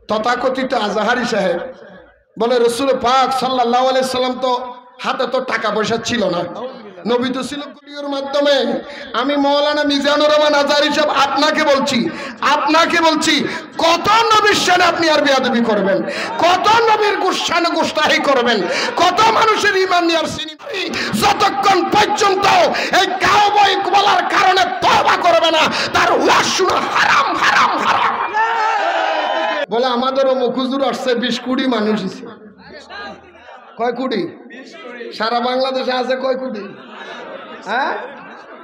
তথাকথিত আজহারি সাহেব বলে রসুল পাক সাল্লাল্লাহু আলাইহি সাল্লাম তো হাতে তো টাকা পয়সা ছিল না, নবী তো ছিল কুরিয়ার মাধ্যমে। আমি মাওলানা মিজানুর রহমান আজহারি সাহেব আপনাকে বলছি কত নবীর শানে আপনি আর বেয়াদবি করবেন, কত নবীর শানে গোস্তাহি করবেন, কত মানুষের ঈমান নিয়ে আর সিনেমাই, যতক্ষণ পর্যন্ত এই কাউবয় বলার কারণে তওবা করবে না তার ওয়াজ শোনা হারাম হারাম হারাম। বলে আমাদেরও মুখুজুর আসছে 20 কোটি মানুষ আছে। কয় কোটি? সারা বাংলাদেশে আছে কয় কোটি? হ্যাঁ,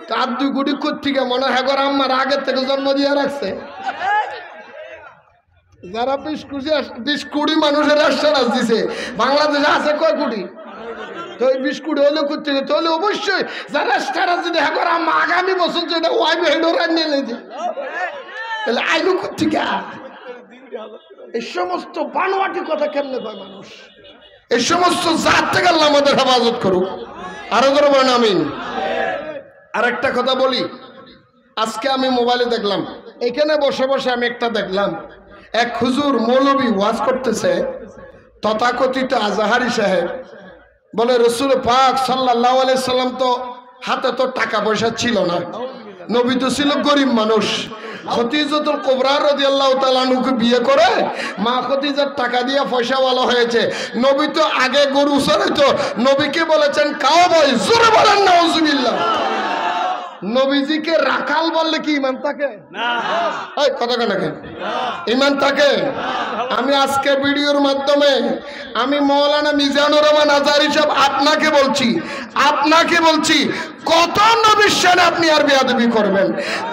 তার 2 কোটি কোথেকে মনে হয় গর আমার আগের থেকে জন্ম দিয়ে রাখছে। যারা 20 কোটি মানুষের রাষ্ট্রাজ দিছে, বাংলাদেশে আছে কয় কোটি? তো 20 কোটি হলে কোথেকে? তাহলে অবশ্যই যারা রাষ্ট্রাজ যদি হ্যাঁ আমার আগামী বছর যেটা ওয়াইব হেডোরা নিয়ে নিয়েছে, তাহলে আইলু কোথেকে? এই সমস্ত বানোয়াটি কথা কেমনে কয় মানুষ? এই সমস্ত জাত থেকে আল্লাহ আমাদের হেফাজত করুক। আরো করে বলেন আমিন। আর একটা কথা বলি, আজকে আমি মোবাইলে দেখলাম, এখানে বসে বসে আমি একটা দেখলাম, এক হুজুর মৌলবী ওয়াজ করতেছে, তথাকথিত আজহারি সাহেব বলে রসুল পাক সাল্লাল্লাহু আলাইহি সাল্লাম তো হাতে তো টাকা পয়সা ছিল না, নবী তো ছিল গরিব মানুষ। খতিজাতুল কুবরা রাদিয়াল্লাহু তাআলা আনহুকে বিয়ে করে মা খতিজার টাকা দিয়ে পয়সাওয়ালা হয়েছে। নবী তো আগে গরু চড়াইতো, নবীকে বলেছেন কাওবয়। জোরে বলেন নাউজুবিল্লাহ। নবীজিকে রাখাল বললে কি ঈমান থাকে? না। এই কথা কেন কেন ঈমান থাকে? আমি আজকে ভিডিওর মাধ্যমে আমি মাওলানা মিজানুর রহমান আজহারি সাহেব আপনাকে বলছি কত নবীর শানে আপনি আর বেয়াদবি করবেন,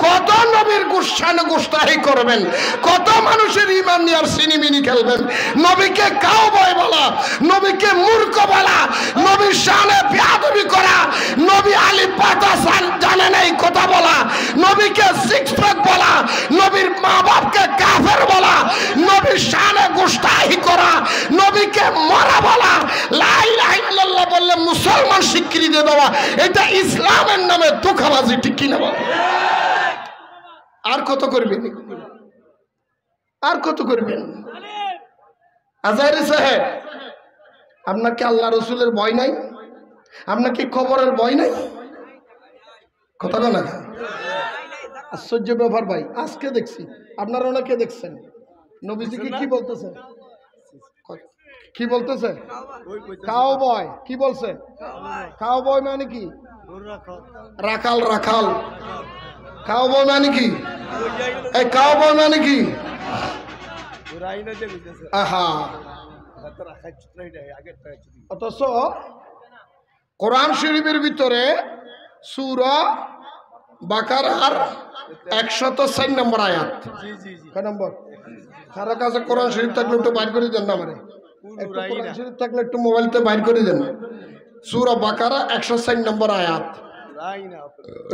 কত নবীর শানে গোস্তাহি করবেন, কত মানুষের ঈমান নিয়ে আর সিনেমিনি খেলবেন। নবীকে কাউবয় বলা, নবীকে মূর্খ বলা, নবীর শানে বেয়াদবি করা, নবী আলিফ বা তা জানে না এই কথা বলা, নবীকে সিক্স প্যাক বলা, নবীর মা বাপকে কাফের বলা, নবীর শানে গোস্তাহি করা, নবীকে মরা বলা, লা ইলাহা ইল্লাল্লাহ বললে মুসলমান স্বীকৃতি দেওয়া, এটা ইসলামের নামে ধোঁকাবাজি। ঠিক কিনা বল? আর কত করবেন? আর কত করবেন? আজহারি সাহেব, আপনার কি আল্লাহ রসুলের ভয় নাই? আপনার কি খবরের ভয় নাই? কথা না, আশ্চর্য ব্যাপার ভাই। আজকে দেখছি, আপনারা অনেকে দেখছেন, নবীজিকে কি বলতেছেন? কি বলতেছে? কাউবয়। কি বলছে? কাউবয় মানে কি? রাখাল। রাখাল। কাউবয় মানে কি? এই কাউবয় মানে কি? আহা, অথচ কোরআন শরীফের ভিতরে সূরা বাকারার 104 নম্বর আয়াত। কয় নম্বর? কারো কাছে কোরআন শরীফ থাকলে একটু বাইর করে দেন না, আমারে কোরআন শরীফ থাকলে একটু মোবাইলতে বাইর করে দেন। সূরা বাকারা 104 নম্বর আয়াত।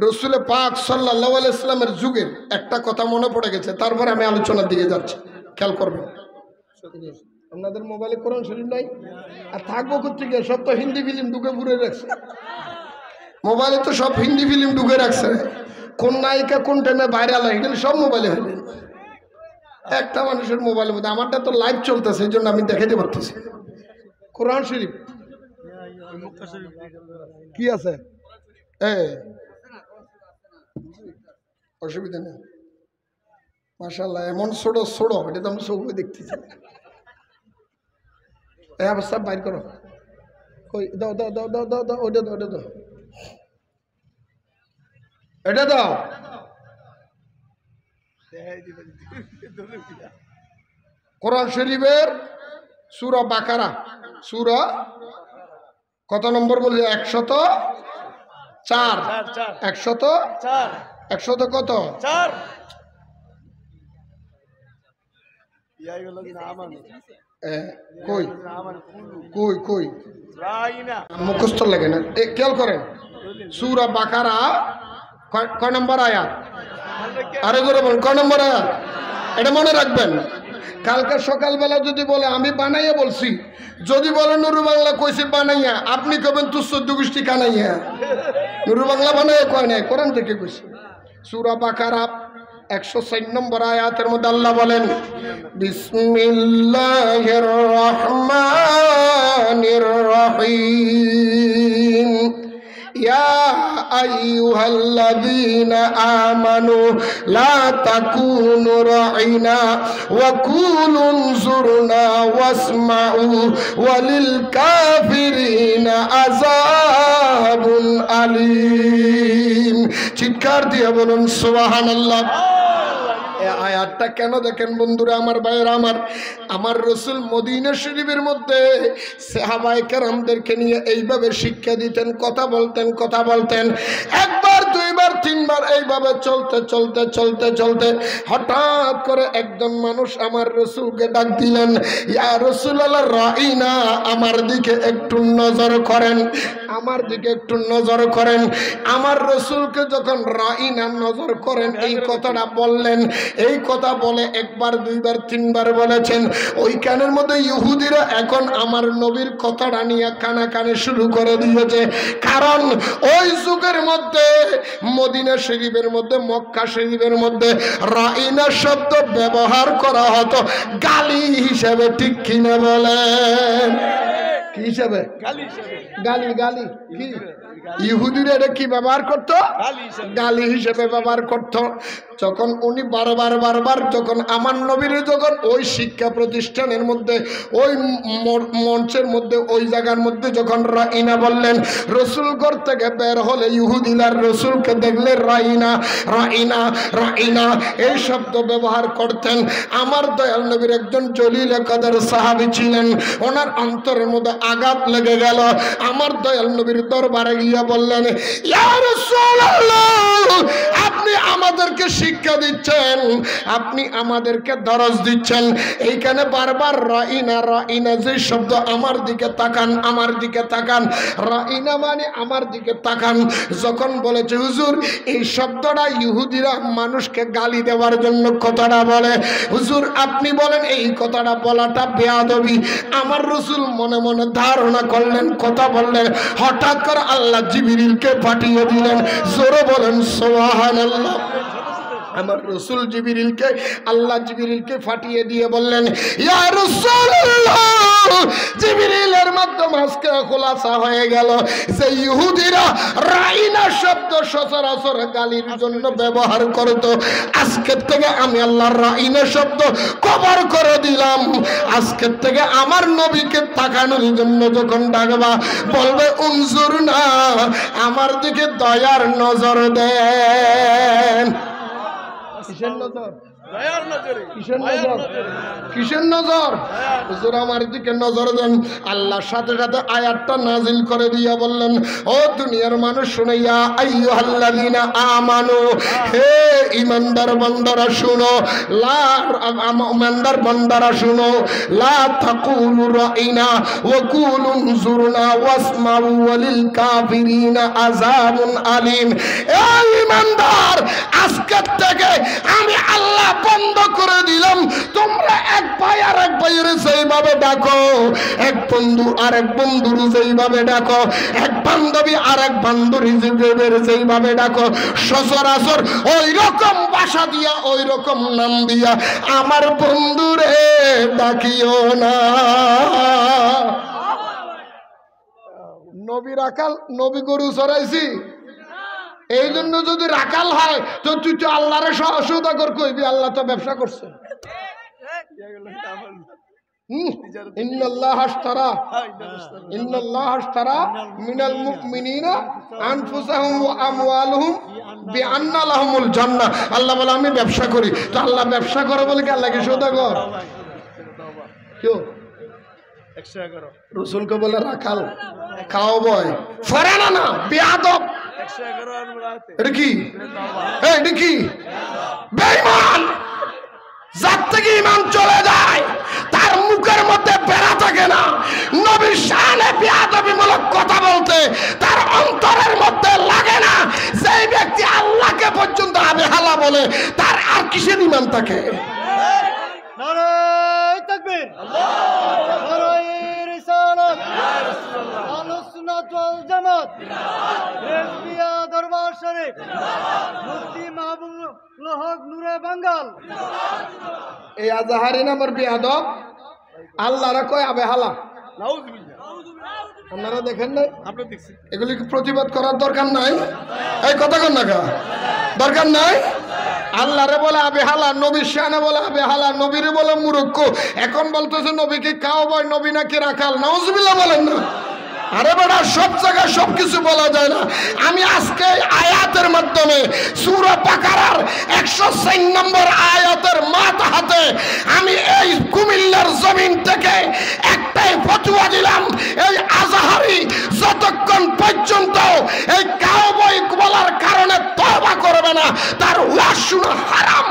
রসুল পাক সাল্লাল্লাহু আলাইহি সাল্লামের যুগের একটা কথা মনে পড়ে গেছে, তারপরে আমি আলোচনার দিকে যাচ্ছি, খেয়াল করবেন। আপনাদের মোবাইলে কোরআন শরীফ নাই? আর থাকবো কোথেকে? সব তো হিন্দি ফিল্ম ঢুকে পুরে রাখছে মোবাইলে, তো সব হিন্দি ফিল্ম ঢুকে রাখছে। কোন নায়িকা কোন টাইমে ভাইরাল হয়ে গেলে সব মোবাইলে হবে। একটা মানুষের মোবাইলের মধ্যে, আমারটা তো লাইভ চলতেছে, এই জন্য আমি দেখাতে পারতেছি। কোরআন শরীফ কি আছে? অসুবিধা নেই, মাশাআল্লাহ। এমন ছোট ছোট, এটা তো আমি সবই দেখতেছি। এই অবস্থা বাইর করো। কই দাও দাও দাও দাও দাও দাও, ওটা দাও, ওটা দাও, এটা দাও। কোরআন শরীফের সূরা বাকারা, সূরা কত নম্বর বলছে? 104। 100 কত? 4। কই কই কই মুখস্থ লাগে না, খেয়াল করেন। সূরা বাকারা কয় নম্বর আয়াত? আরে করে বলুন, কয় নম্বর আয়াত? এটা মনে রাখবেন। কালকে সকালবেলা যদি বলে আমি বানাইয়া বলছি, যদি বলে নুরু বাংলা কইছে বানাইয়া, আপনি কবেন তুই 14 গোষ্ঠী কানাইয়া। নুরু বাংলা বানাইয়া কয় নাই, কোরআন থেকে কইছে। সূরা বাকারা 104 নম্বর আয়াতের মধ্যে আল্লাহ বলেন বিসমিল্লাহির রহমানির রহিম ইয়া আইয়ুহাল্লাযীনা আমানু লা তাকুনু রাইনা ওয়া কুলু উনজুরনা ওয়াসমাউ ওয়ালিল কাফিরিনা আযাবুন আলীম। চিৎকার দিয়ে বলুন সুবহানাল্লাহ। আয়াতটা কেন দেখেন বন্ধুরা, আমার ভাইয়েরা, আমার রসুল মদিনা শরীফের মধ্যে সাহাবায়ে কেরামদেরকে নিয়ে এইভাবে শিক্ষা দিতেন, কথা বলতেন। একবার, দুইবার, তিনবার এইভাবে চলতে হঠাৎ করে একজন মানুষ আমার রসুলকে ডাক দিলেন, ইয়া রাসূলুল্লাহ রাইনা, আমার দিকে একটু নজর করেন। আমার রসুলকে যখন রাইনা, নজর করেন, এই কথাটা বললেন, এই কথা বলে একবার, দুইবার, তিনবার বলেছেন। ওই কানের মধ্যে ইহুদিরা এখন আমার নবীর কথাটা নিয়ে কানাকানি শুরু করে দিয়েছে। কারণ ওই যুগের মধ্যে মদিনা শরীফের মধ্যে, মক্কা শরীফের মধ্যে রাইনা শব্দ ব্যবহার করা হতো গালি হিসেবে, ঠিক কিনা বলেন? কি হিসেবে? গালি কি? ইহুদিরা এটা কি ব্যবহার করত? গালি হিসেবে ব্যবহার করত। যখন উনি বারবার যখন আমার নবীর যখন ওই শিক্ষা প্রতিষ্ঠানের মধ্যে, ওই মঞ্চের মধ্যে, ওই জায়গার মধ্যে যখন রাইনা বললেন, রসুল ঘর থেকে বের হলে ইহুদিলার রসুলকে দেখলে রাইনা এই শব্দ ব্যবহার করতেন। আমার দয়াল নবীর একজন জলিল কদর সাহাবী ছিলেন, ওনার অন্তরের মধ্যে আঘাত লেগে গেল। আমার দয়াল নবীর দরবারে গিয়া বললেন, ইয়া রাসূলুল্লাহ, আপনি আমাদেরকে শিক্ষা দিচ্ছেন, আপনি আমাদেরকে দরস দিচ্ছেন, এইখানে বারবার রাইনা যে শব্দ, আমার দিকে তাকান, রাইনা মানে আমার দিকে তাকান। যখন বলেছে হুজুর, এই শব্দটা ইহুদিরা মানুষকে গালি দেওয়ার জন্য কথাটা বলে, হুজুর আপনি বলেন এই কথাটা বলাটা বেয়াদবি। আমার রাসূল মনে মনে ধারণা করলেন, কথা বললেন, হঠাৎ করে আল্লাহ জিবরিলকে পাঠিয়ে দিলেন। জোরে বলেন সুবহানাল্লাহ। আমার রাসূল আল্লাহ জিবরিলকে পাঠিয়ে দিয়ে বললেন, ইয়া রাসূলুল্লাহ, জিবরিলের মাধ্যমে আজকে খোলাসা হয়ে গেল যে ইহুদিরা রাইনা শব্দ সচরাচর গালির জন্য ব্যবহার করত। আজকের থেকে আমি আল্লাহর রাইনা শব্দ কভার করে দিলাম। আজকের থেকে আমার নবীকে তাকানোর জন্য যখন ডাকবা, বলবে উনজুরনা, আমার দিকে দয়ার নজর দেন। কিসের নজর? কিসের নজর? হুজুর আমার দিকে নজর দেন। আল্লাহর সাথে সাথে আয়াতটা নাজিল করে দিয়া বললেন, ও দুনিয়ার মানুষ শুনে, ইয়া আইয়ুহাল্লাযীনা আমানু, হে ঈমানদার বান্দারা শুনো, লা তাকুলু রাইনা ওয়া কুলু উনজুরনা ওয়াসমাউ ওয়ালিল কাফিরিনা আযাবুন আলীম। এই ঈমানদার, আজকে থেকে আমি আল্লাহ বন্ধ করে দিলাম, তোমরা এক ভাই আর এক ভাইয়ের যেইভাবে ডাকো, এক বন্ধু আর এক বন্ধুর যেইভাবে ডাকো, এক বান্ধবী আর এক বান্ধবীর যেইভাবে ডাকো, সচরাচর ওই রকম ভাষা দিয়া, ওই রকম নাম দিয়া আমার বন্ধুরে ডাকিও না। নবী রাখাল, নবী গরু চড়াইছি, এই জন্য যদি রাখাল হয় তো তুই তো আল্লাহরে সওদাগর কইবি, আল্লাহ তো ব্যবসা করছে। ইন্নাল্লাহ আশতারা মিনাল মুমিনিনা আনফুসাহুম ওয়া আমওয়ালুহুম বিআন্না লাহুমুল জান্নাহ। আল্লাহ বলে আমি ব্যবসা করি, তো আল্লাহ ব্যবসা করে বলে কি আল্লাহ কি সওদাগর? কেউ রসুলকে বলে রাখাল, খাও বয়, ফরেনা না, বেয়াদব। এটা কি? এটা কি? বেঈমান। যার থেকে ঈমান চলে যায় তার মুখের মধ্যে বেড়া থাকে না। নবীর শানে বেয়াদবিমূলক কথা বলতে তার অন্তরের মধ্যে লাগে না। সেই ব্যক্তি আল্লাহকে পর্যন্ত আবেহালা বলে, তার আর কিসের ঈমান থাকে? নারায়ে তাকবীর, নারায়ে রিসালাত, আহলুস সুন্নাত ওয়াল জামাত, রেজবিয়া দরবার শরীফ, মুফতি মাহবুবুল্লাহ ফজল হক নূরে বাঙ্গাল এই আজাহারি নামের বিয়াদব আল্লাহরা কয় আবে হালা। আপনারা দেখেন নাই? এগুলি প্রতিবাদ করার দরকার নাই? এই কথা কন না কা দরকার নাই? আল্লাহরে বলে আবে হালা, নবীর শানে বলে আবে হালা, নবীরে বলে মূর্খ। এখন বলতেছে নবীকে কাও বয়, নবী নাকি রাখাল। নাউজুবিল্লাহ বলেন না। আরে বেটা সব জায়গায় সবকিছু বলা যায় না। আমি আজকে আয়াতের মাধ্যমে সূরা বাকারার 104 নম্বর আয়াতের মাথা হাতে আমি এই কুমিল্লার জমিন থেকে একটাই ফতোয়া দিলাম, এই আজাহারি যতক্ষণ পর্যন্ত এই কাউবয় বলার কারণে তওবা করবে না, তার ওয়াজ শোনা হারাম